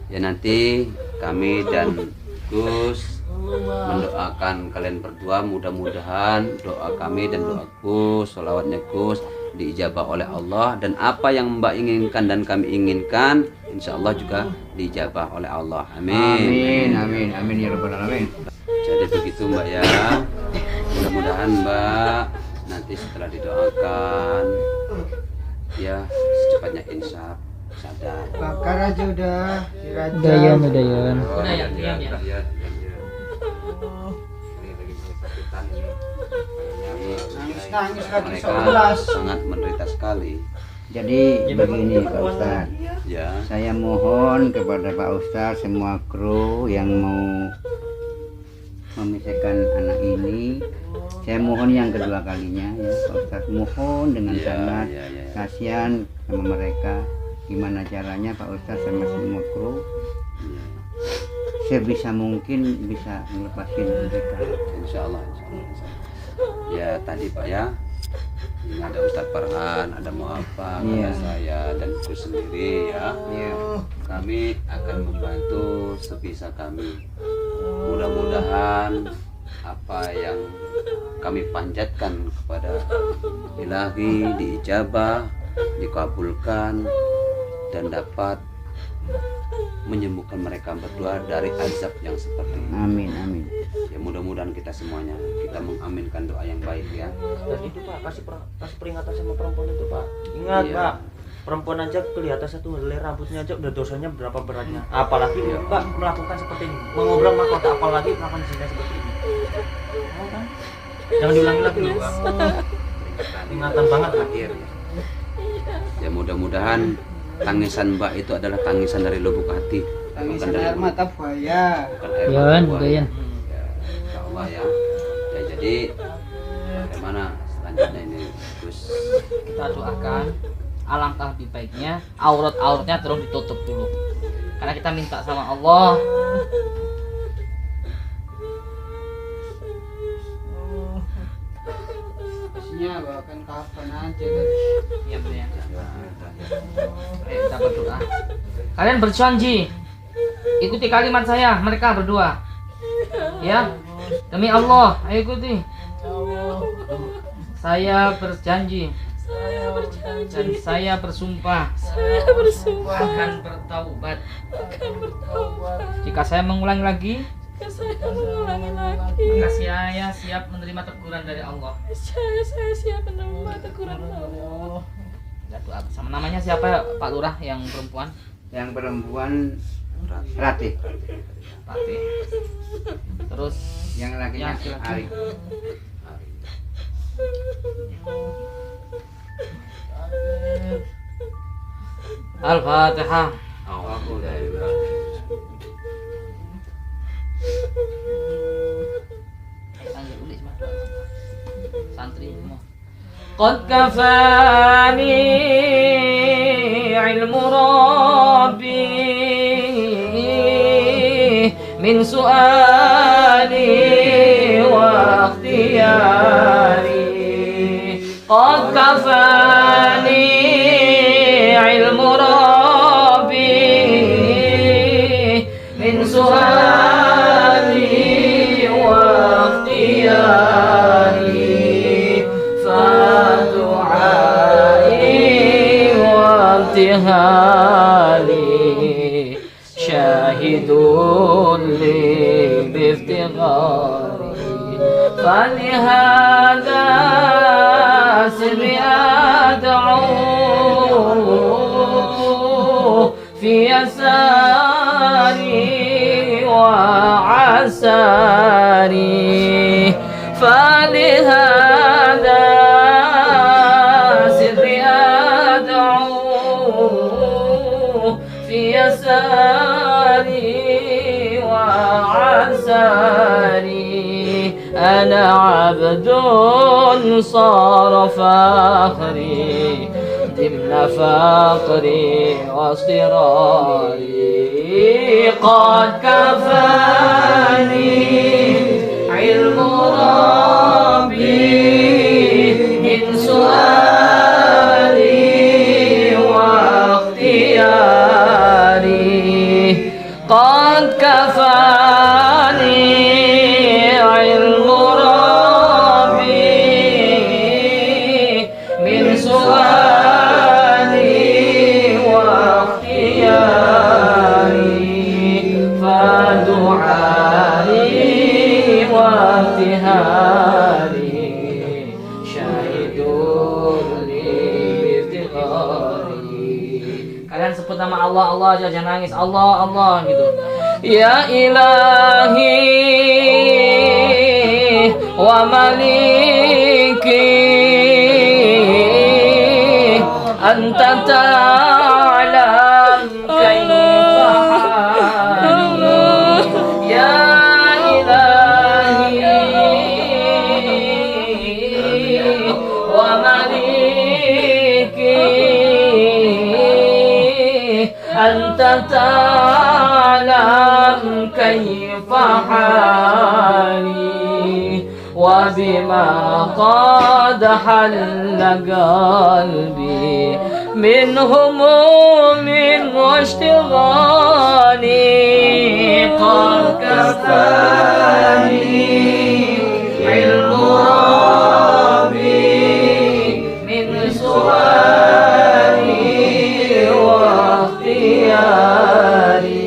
Ya nanti kami dan Gus mendoakan kalian berdua, mudah-mudahan doa kami dan doa Gus, sholawatnya Gus diijabah oleh Allah, dan apa yang Mbak inginkan dan kami inginkan insya Allah juga diijabah oleh Allah. Amin. Amin ya rabbal alamin. Jadi begitu Mbak ya. Mudah-mudahan Mbak nanti setelah didoakan ya secepatnya insaf sadar. Bakar aja udah, dirajang. Udah Yan, udah Yan. Udah ya, diam ya. Nangis lagi Mereka sangat menderita sekali. Jadi begini Pak Ustaz, Ya. saya mohon kepada Pak Ustaz semua kru yang mau memisahkan anak ini, saya mohon yang kedua kalinya ya Pak Ustaz, mohon dengan Ya, sangat ya, ya. kasihan sama mereka. Gimana caranya Pak Ustaz sama semua kru sebisa mungkin bisa melepasin mereka. Insya Allah, insya Allah, insya Allah. Ya tadi Pak ya, ini ada Ustadz Farhan, ada Mu'afa, ada Iya. saya dan Gus sendiri ya. Iya. Kami akan membantu sebisa kami. Mudah-mudahan apa yang kami panjatkan kepada Ilahi diijabah, dikabulkan dan dapat menyembuhkan mereka berdua dari azab yang seperti ini. Amin, amin. Ya mudah-mudahan kita semuanya kita mengaminkan doa yang baik ya. Dan itu Pak, kasih peringatan sama perempuan itu Pak. Ingat Iya. Pak, perempuan aja kelihatan satu helai rambutnya aja udah dosanya berapa beratnya. Apalagi Pak melakukan seperti ini, mengobrol mahkota, apalagi melakukan zina seperti ini. Mau kan? Jangan diulangi lagi loh Pak. Ingatan banget Terakhir ya. Ya mudah-mudahan tangisan Mbak itu adalah tangisan dari lubuk hati, Tangisan bukan dari air mata buaya. bukan air Yan, mata udah buaya. Yan. Ya, insya Allah ya. Ya jadi bagaimana selanjutnya ini Gus? Kita doakan, alangkah lebih baiknya auratnya terus ditutup dulu. Karena kita minta sama Allah. Pastinya bawakan kafan aja. Iya benar ya. Ayo kita berdoa. Kalian berjanji ikuti kalimat saya, mereka berdua. Ya, demi Allah, ayo ikuti. Saya berjanji dan saya bersumpah akan bertaubat. Jika saya mengulangi lagi, maka saya siap menerima teguran dari Allah. Saya siap menerima teguran Allah. Kita doa bersama. Namanya siapa Pak Lurah yang perempuan? Yang perempuan Ratih, Patih. Terus yang lakinya yang Ari. Al-Fatihah. Santri semua. Qad kafani ilmu Rabbi min su'ali wa ikhtiyari. Qad kafani ilmu Rabbi min su'ali wa ikhtiyari. فدعائي وابتهالي شاهد لي بافتقاري فلهذا سري أدعو في يساري وعساري فلهذا سري أدعو في يساري وعساري أنا عبد صار فاخري ضمن فقري واصطراري قد كفاني علم ربي من سؤالي واختياري قد كفاني علم ربي من سؤالي واختياري فدعائي وابتهالي شاهد jangan sebut nama Allah, Allah aja, jangan nangis, Allah, Allah gitu. Ya ilahi wa maliki anta ta'lam kaifa hali. Ya ilahi wa maliki anta ta'lam kaifa hali wa bima qad halla qalbi min humumin wa ishtighali qad kafani ilmu rabbi min su'ali wa ikhtiyari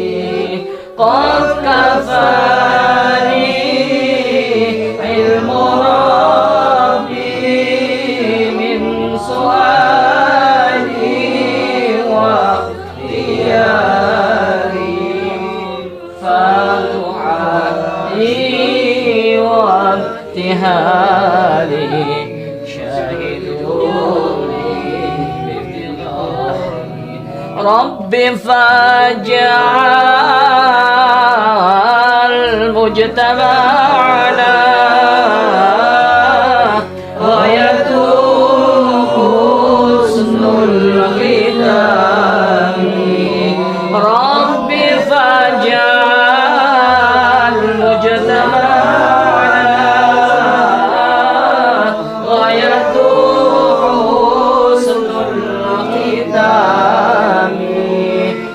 qad kafani ilmu rabbi min su'ali wa ikhtiyari fadu'ai wa ibtihali syahiduni biftighari rabbi faj'al mujtama'ana ghayatuhu husnul khitami rabbi faj'al mujtama'ana ghayatuhu husnul khitami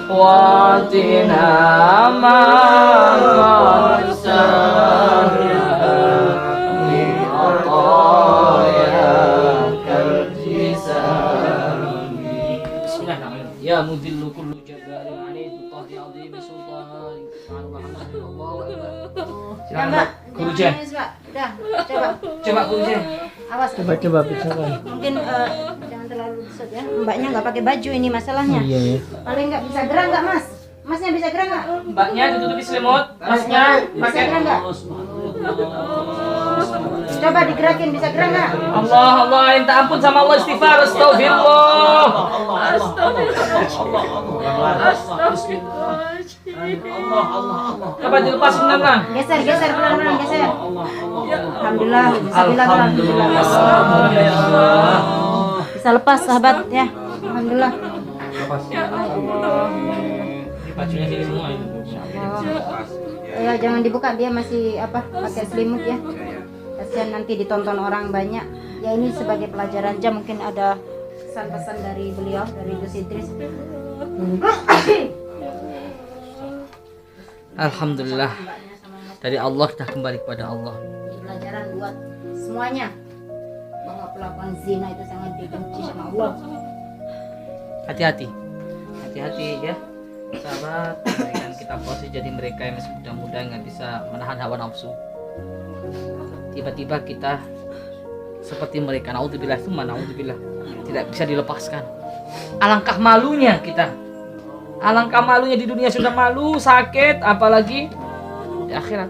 watina ma Ya mudillu kullu jabbarin anid qahri azim sultan. Silakan Guru Jen. Udah, coba. Coba Guru Jen. Awas. Coba bicara. Mungkin jangan terlalu besar ya. Mbaknya nggak pakai baju ini masalahnya. Iya ya. Paling nggak bisa gerak nggak Mas? Masnya bisa gerak nggak? Mbaknya ditutupi selimut, Masnya Bisa pakai gerak nggak? Coba digerakin, bisa gerak nggak? Allah, Allah, minta ampun sama Allah, istighfar, astagfirullah. Coba dilepas benar. Geser, geser pelan-pelan, geser. Alhamdulillah, bisa bilang alhamdulillah. Bisa lepas sahabat ya. Alhamdulillah. Bajunya sini semua ini. Ya jangan dibuka, dia masih pakai selimut ya. Kasihan nanti ditonton orang banyak. Ya ini sebagai pelajaran aja, mungkin ada pesan-pesan dari beliau, dari Gus Idris. Alhamdulillah, dari Allah kita kembali kepada Allah. Pelajaran buat semuanya bahwa pelakuan zina itu sangat dibenci sama Allah. Hati-hati, hati-hati ya sahabat. Jangan kita posisi jadi mereka yang masih muda-muda nggak bisa menahan hawa nafsu. Tiba-tiba kita seperti mereka, naudzubillah, naudzubillah, tidak bisa dilepaskan. Alangkah malunya kita, alangkah malunya di dunia sudah malu, sakit, apalagi di akhirat.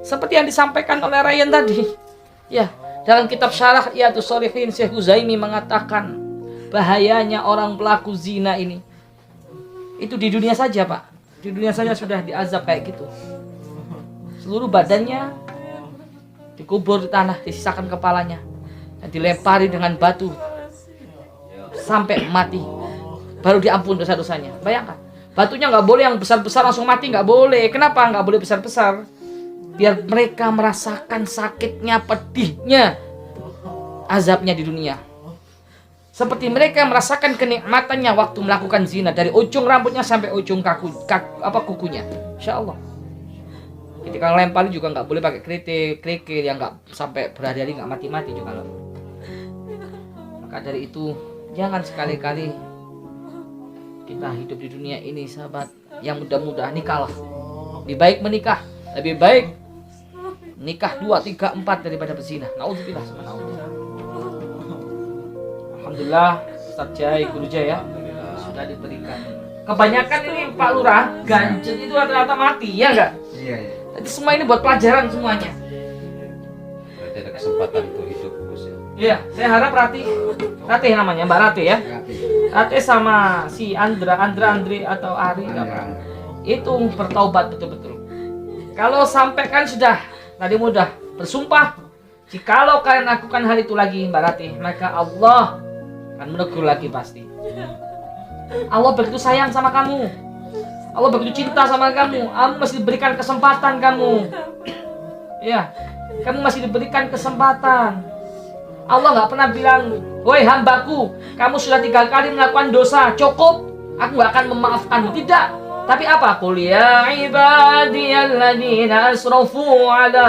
Seperti yang disampaikan oleh Ryan tadi, ya dalam kitab Syarah Riyadhus Shalihin, Syekh Uzaimi mengatakan bahayanya orang pelaku zina ini. Itu di dunia saja Pak, di dunia saja sudah diazab kayak gitu. Seluruh badannya dikubur di tanah, disisakan kepalanya, dan dilempari dengan batu sampai mati, baru diampun dosa-dosanya. Bayangkan, batunya nggak boleh yang besar-besar langsung mati, nggak boleh. Kenapa nggak boleh besar-besar? Biar mereka merasakan sakitnya, pedihnya, azabnya di dunia. Seperti mereka merasakan kenikmatannya waktu melakukan zina, dari ujung rambutnya sampai ujung kukunya. Insya Allah. Ketika lempari juga nggak boleh pakai kerikil yang nggak sampai berhari-hari nggak mati-mati juga nggak. Maka dari itu jangan sekali-kali kita hidup di dunia ini sahabat yang mudah-mudah nikahlah. Lebih baik menikah, lebih baik nikah 2, 3, 4 daripada berzina. Nauzubillah. Alhamdulillah Ustaz Jai, Guru Jai ya sudah diberikan Kebanyakan ini Pak Lurah, gadget itu rata-rata mati, ya enggak? Iya. Jadi semua ini buat pelajaran semuanya. Berarti ada kesempatan untuk hidup Gus ya. Iya, saya harap Ratih namanya, Mbak Ratih ya. Ratih sama si Andri atau Ari apa, itu bertaubat betul-betul. Kalau sampai kan sudah tadi mudah bersumpah, jikalau kalian lakukan hal itu lagi Mbak Ratih, maka Allah akan menegur lagi pasti. Allah begitu sayang sama kamu, Allah begitu cinta sama kamu, kamu masih diberikan kesempatan kamu. Ya, kamu masih diberikan kesempatan. Allah nggak pernah bilang, woi hambaku, kamu sudah 3 kali melakukan dosa, cukup, aku nggak akan memaafkanmu. Tidak. Tapi apa? Qul ya ibadiyalladzina asrafu ala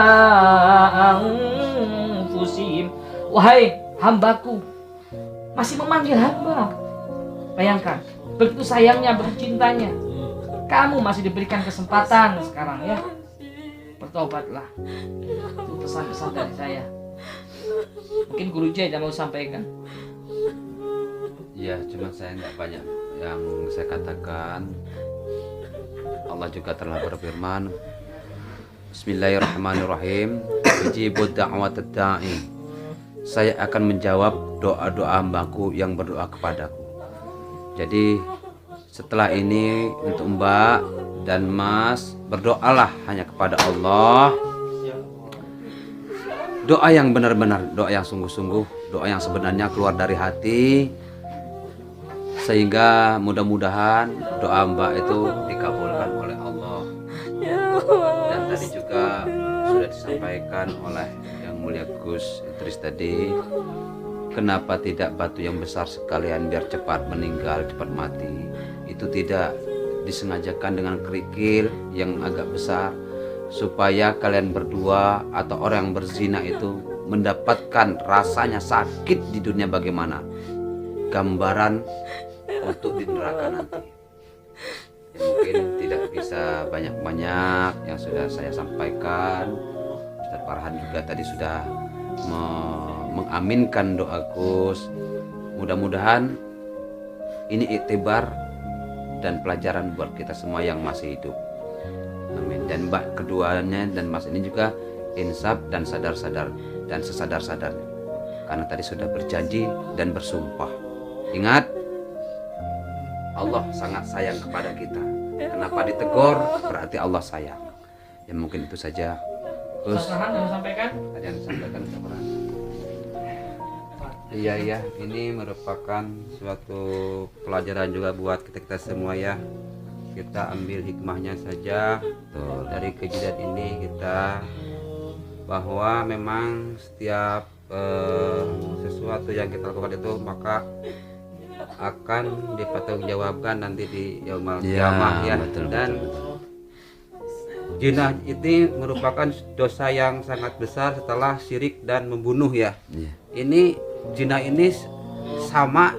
anfusihim. Wahai hambaku, masih memanggil hamba. Bayangkan, begitu sayangnya, begitu cintanya. Kamu masih diberikan kesempatan sekarang ya. Bertobatlah. Itu pesan-pesan dari saya. Mungkin Guru J yang mau sampaikan. Ya, cuma saya nggak banyak yang saya katakan. Allah juga telah berfirman, Bismillahirrahmanirrahim, Ujibud da'watad da'i. Saya akan menjawab doa-doa hambaku yang berdoa kepadaku. Jadi setelah ini untuk Mbak dan Mas, berdoalah hanya kepada Allah. Doa yang benar-benar, doa yang sungguh-sungguh, doa yang sebenarnya keluar dari hati, sehingga mudah-mudahan doa Mbak itu dikabulkan oleh Allah. Dan tadi juga sudah disampaikan oleh Yang Mulia Gus Idris tadi, kenapa tidak batu yang besar sekalian biar cepat meninggal, cepat mati. Itu tidak disengajakan dengan kerikil yang agak besar, supaya kalian berdua atau orang yang berzina itu mendapatkan rasanya sakit di dunia bagaimana, gambaran untuk di neraka nanti. Ya, mungkin tidak bisa banyak-banyak yang sudah saya sampaikan. Ustaz Farhan juga tadi sudah mengaminkan doa Gus. Mudah-mudahan ini iktibar dan pelajaran buat kita semua yang masih hidup. Amin. Dan Mbak keduanya dan Mas ini juga insaf dan sadar-sadar dan sesadar-sadarnya, karena tadi sudah berjanji dan bersumpah. Ingat, Allah sangat sayang kepada kita. Kenapa ditegur? Berarti Allah sayang. Ya mungkin itu saja. Terus yang disampaikan? Ada yang disampaikan Ustaz Farhan. Iya, ini merupakan suatu pelajaran juga buat kita semua ya. Kita ambil hikmahnya saja dari kejadian ini kita, bahwa memang setiap sesuatu yang kita lakukan itu maka akan dipertanggungjawabkan nanti di yaumul qiyamah ya. Dan zina itu merupakan dosa yang sangat besar setelah syirik dan membunuh ya. Ini zina ini sama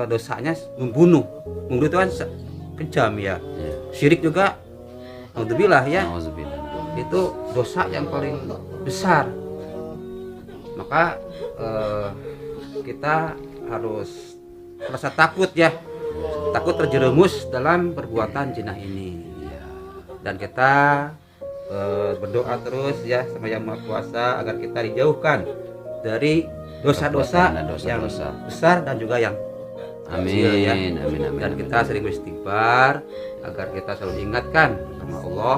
dosanya membunuh itu kan kejam ya. Syirik juga, alhamdulillah ya, itu dosa yang paling besar. Maka kita harus merasa takut ya, takut terjerumus dalam perbuatan zina ini. Dan kita berdoa terus ya sama Yang Maha Kuasa agar kita dijauhkan dari dosa-dosa yang besar dan juga yang kecil ya. Amin. Dan kita sering beristighfar agar kita selalu diingatkan sama Allah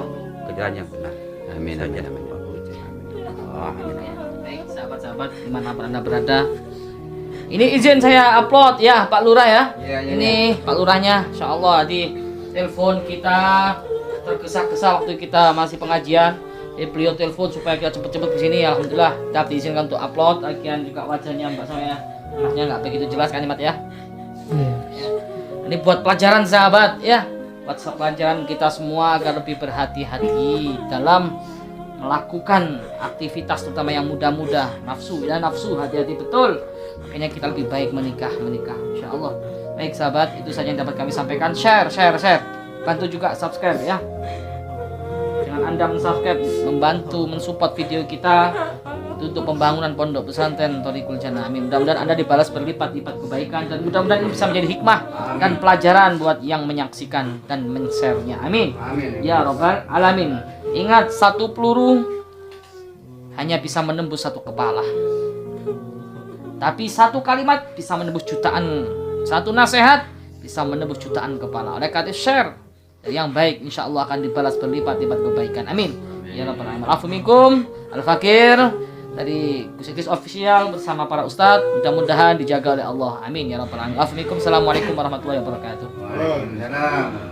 ke jalan yang benar. Amin. Baik, sahabat-sahabat dimanapun Anda berada, ini izin saya upload ya Pak Lurah ya. Ini Pak Lurahnya, Insya Allah di telepon kita tergesa-gesa waktu kita masih pengajian. Beliau telepon supaya kita cepet-cepet kesini. Alhamdulillah dapat diizinkan untuk upload. Lagian juga wajahnya Mbak saya, masnya nggak begitu jelas kan Mat ya. Ini buat pelajaran sahabat ya, buat pelajaran kita semua agar lebih berhati-hati dalam melakukan aktivitas terutama yang muda-muda. Nafsu ya, nafsu, hati-hati betul. Makanya kita lebih baik menikah Insya Allah. Baik sahabat, itu saja yang dapat kami sampaikan. Share. Bantu juga subscribe ya. Dengan Anda mensubscribe, membantu mensupport video kita, untuk pembangunan pondok pesantren Thoriqul Jannah. Amin. Mudah-mudahan Anda dibalas berlipat-lipat kebaikan dan mudah-mudahan ini bisa menjadi hikmah dan pelajaran buat yang menyaksikan dan men-share-nya. Amin. Ya Rabbal Alamin. Ingat, satu peluru hanya bisa menembus satu kepala. Tapi satu kalimat bisa menembus jutaan. Satu nasihat bisa menembus jutaan kepala. Oleh karena share yang baik, insya Allah akan dibalas berlipat-lipat kebaikan. Amin. Ya Rabbal Alamin. Assalamualaikum. Al-Fakir dari Kusikis Official bersama para ustadz, mudah-mudahan dijaga oleh Allah. Amin ya rabbal alamin. Assalamualaikum warahmatullahi wabarakatuh. Waalaikumsalam.